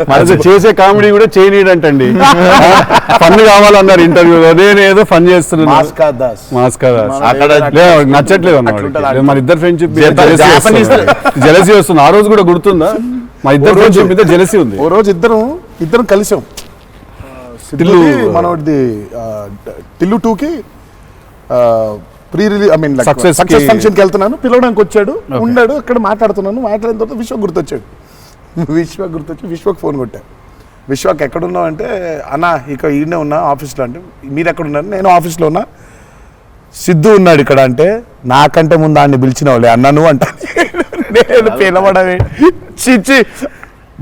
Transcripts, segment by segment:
అది చేసే కామెడీ కూడా చేయనీడంటండి. ఫన్ కావాలన్నారు ఇంటర్వ్యూలో, నేను ఏదో ఫన్ చేస్తున్నాను. మాస్ కదా అక్కడ నచ్చట్లేదు అన్నమాట. మన ఇద్దరు ఫ్రెండ్షిప్ జెలసీ వస్తుంది. ఆ రోజు కూడా గుర్తుందా? మా ఇద్దరు ఫ్రెండ్షిప్ మీద జెలసీ ఉంది. ఓ రోజు ఇద్దరం కలిసాం మనది టిల్లు 2కి pre release I mean success ఫంక్షన్కి వెళ్తున్నాను. పిలవడానికి వచ్చాడు, ఉన్నాడు అక్కడ, మాట్లాడుతున్నాను. మాట్లాడిన తర్వాత విశ్వ గుర్తొచ్చి విశ్వకు ఫోన్ కొట్టాను. విశ్వకి ఎక్కడున్నావు అంటే, అన్నా ఇక ఈయనే ఉన్నా ఆఫీస్లో. అంటే మీరు ఎక్కడున్నారు? నేను ఆఫీస్లో ఉన్నా. సిద్ధు ఉన్నాడు ఇక్కడ అంటే, నాకంటే ముందు ఆయన్ని పిలిచిన వాళ్ళే అన్నా నువ్వు అంటా. నేను పిలవడమే చిచ్చి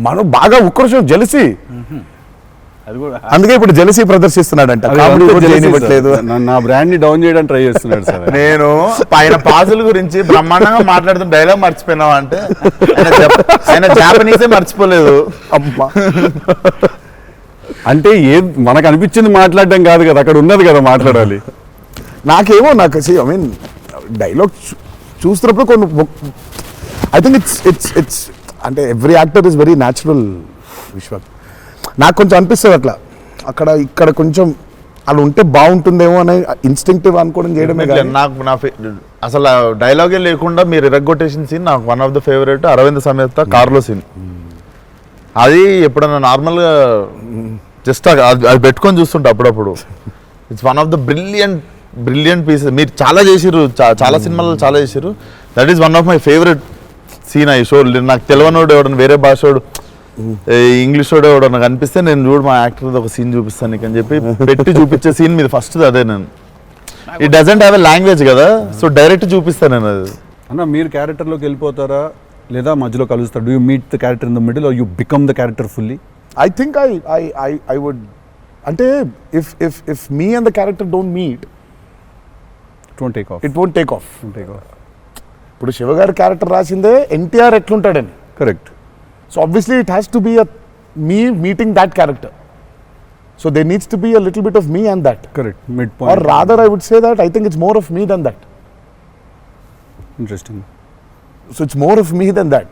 మనం బాగా ఉక్రోషం జెలసీ. అందుకే ఇప్పుడు జెలసీ ప్రదర్శిస్తున్నాడంట. నా బ్రాండ్ ని డౌన్ చేయడానికి ట్రై చేస్తున్నాడు సార్. నేను ఆయన పాసుల గురించి బ్రహ్మాండంగా మాట్లాడుతున్న డైలాగ్ మర్చిపోయినావా అంటే, ఆయన జాపనీసే మర్చిపోలేదు. అమ్మా అంటే మనకు అనిపించింది మాట్లాడడం కాదు కదా, అక్కడ ఉన్నది కదా మాట్లాడాలి. నాకు ఐ మీన్ డైలాగ్ చూస్తున్నప్పుడు కొన్ని ఐ థింక్ ఇట్స్ అంటే every actor is very natural. విశ్వ నాకు కొంచెం అనిపిస్తుంది అట్లా, అక్కడ ఇక్కడ కొంచెం అలా ఉంటే బాగుంటుందేమో అని ఇన్స్టింక్టివ్ అనుకోవడం చేయడమే. నాకు అసలు డైలాగే లేకుండా మీరు ఇరగ్గొట్టేసిన సీన్ నాకు one of the favourite. Aravinda Sametha కార్లో సీన్. అది ఎప్పుడన్నా నార్మల్గా జస్ట్ అది పెట్టుకొని చూస్తుంటే అప్పుడప్పుడు it's one of the brilliant pieces. మీరు చాలా చేసిర్రు, చాలా సినిమాలు చాలా చేసిర్రు. That is one of my favourite scene. అయ్యి షో నాకు తెలియనోడు ఎవడన్నా, వేరే భాషోడు, ఇంగ్లీష్ వాడు ఎవడో నాకు అనిపిస్తే, నేను చూడు మా యాక్టర్ ఒక సీన్ చూపిస్తాను నీకు అని చెప్పి పెట్టి చూపించే సీన్ మీద ఫస్ట్ అదే. నేను it doesn't have a language కదా, సో డైరెక్ట్ చూపిస్తాను నేను. అది అన్న మీరు క్యారెక్టర్లోకి వెళ్ళిపోతారా లేదా మధ్యలో కలుస్తారు? Do you meet the character in the middle or you become the character fully? I think I would, అంటే if me and the character don't meet, it won't take off. ఇప్పుడు శివగారి క్యారెక్టర్ రాసిందే ఎన్టీఆర్ ఎట్లుంటాడని. Correct. So obviously it has to be me meeting that character. So there needs to be a little bit of me and that. Correct. Midpoint. Or rather I would say that I think it's more of me than that. Interesting. So it's more of me than that.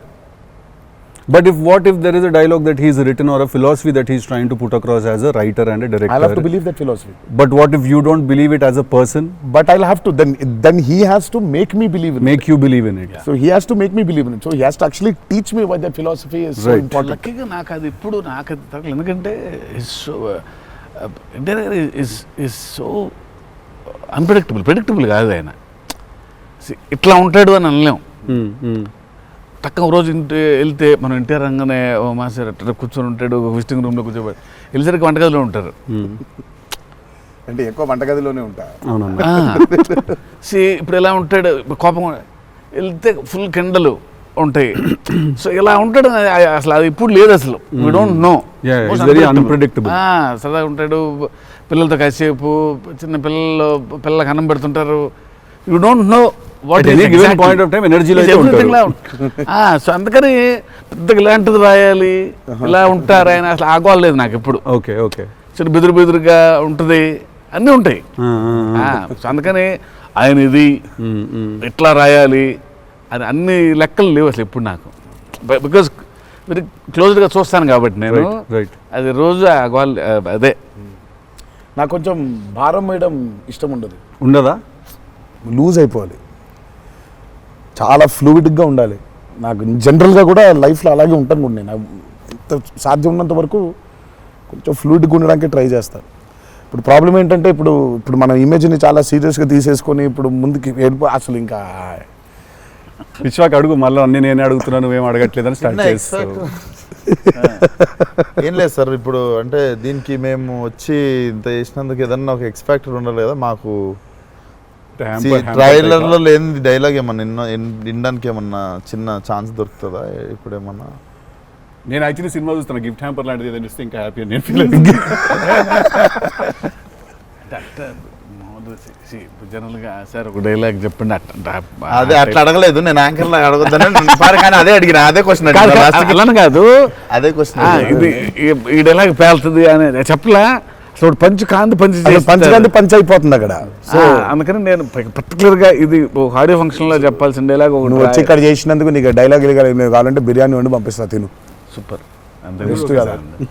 But what if there is a dialogue that he's written or a philosophy that he's trying to put across as a writer and a director? I'll have to believe that philosophy. But what if you don't believe it as a person? But I'll have to, then he has to make me believe in it. Make you believe in it. Yeah. So he has to make me believe in it. So he has to actually teach me why that philosophy is so important. లక్కీగా నాకు అది ఇప్పుడు నాకు అది తగ్గలేదు. ఎందుకంటే is so predictable కాదు ఆయన. ఇట్లా ఉంటాడు అని అనలేం. టక్క రోజు వెళ్తే మనం ఎన్టీఆర్ రంగానే మాస్టర్ అట్లా కూర్చొని ఉంటాడు, విజిటింగ్ రూమ్లో కూర్చోబెట్టి వెళ్ళేసరికి వంటగదిలో ఉంటారు. అంటే ఎక్కువ వంటగదిలోనే ఉంటారు. ఇప్పుడు ఎలా ఉంటాడు, కోపం వెళ్తే ఫుల్ కెండలు ఉంటాయి. సో ఇలా ఉంటాడు అసలు, అది ఇప్పుడు లేదు అసలు. వీ డోంట్ నో, సరదాగా ఉంటాడు. పిల్లలతో కాసేపు, చిన్న పిల్లలకు అన్నం పెడుతుంటారు. You don't know what point of time ఎనర్జీలో. సో అందుకని పెద్దగా ఇలాంటిది రాయాలి, ఇలా ఉంటారు ఆయన, అసలు ఆగోలేదు నాకు ఎప్పుడు. Okay okay. చిన్న బెదురుగా ఉంటుంది, అన్నీ ఉంటాయి. సో అందుకని ఆయన ఇది ఇట్లా రాయాలి అని అన్ని లెక్కలు లేవు అసలు ఎప్పుడు నాకు. బికాజ్ వెరీ క్లోజ్గా చూస్తాను కాబట్టి నేను. అది రోజు అదే. నాకు కొంచెం భారం వేయడం ఇష్టం ఉండదా? లూజ్ అయిపోవాలి, చాలా ఫ్లూయిడ్గా ఉండాలి. నాకు జనరల్గా కూడా లైఫ్లో అలాగే ఉంటాను కూడా. నేను ఎంత సాధ్యం ఉన్నంత వరకు కొంచెం ఫ్లూయిడ్గా ఉండడానికి ట్రై చేస్తాను. ఇప్పుడు ప్రాబ్లం ఏంటంటే, ఇప్పుడు మన ఇమేజ్ని చాలా సీరియస్గా తీసేసుకొని ఇప్పుడు ముందుకి అసలు ఇంకా విశ్వాక్ అడుగు, మళ్ళీ అన్ని నేనే అడుగుతున్నాను, నువ్వేం అడగట్లేదని స్టార్ట్ చేస్తాను. ఏం లేదు సార్, ఇప్పుడు అంటే దీనికి మేము వచ్చి ఇంత చేసినందుకు ఏదన్నా ఒక ఎక్స్పెక్టర్ ఉండాలి కదా మాకు. ట్రైలర్లో లేని డైలాగ్ ఏమన్నా వినడానికి ఏమన్నా చిన్న ఛాన్స్ దొరుకుతుందా ఇప్పుడు ఏమన్నా? నేను యాక్చువల్లీ సినిమా చూస్తాను, గిఫ్ట్ హ్యాంపర్ లాంటిది ఏదైనా ఇస్తే ఇంకా హ్యాపీ నేను ఫీల్ జనరల్గా సార్ ఒక డైలాగ్ చెప్పండి. అదే అట్లా అడగలేదు నేను, యాంకర్ లాగా అడగొద్దని. కానీ అదే అడిగిన, అదే క్వశ్చన్ అలా కాదు, అదే క్వశ్చన్. ఇది ఈ డైలాగ్ పేలుతుంది అని చెప్పలా. సో పంచ్ అయిపోతుంది అక్కడ. సో అందుకని నేను పర్టికులర్గా ఇది ఆడియో ఫంక్షన్లో చెప్పాల్సిన డైలాగ్. నువ్వు వచ్చి ఇక్కడ చేసినందుకు నీకు డైలాగ్ కావాలంటే బిర్యానీ వండి పంపిస్తా, తిను. సూపర్. అందరికీ Best కదా. ఒకసారి.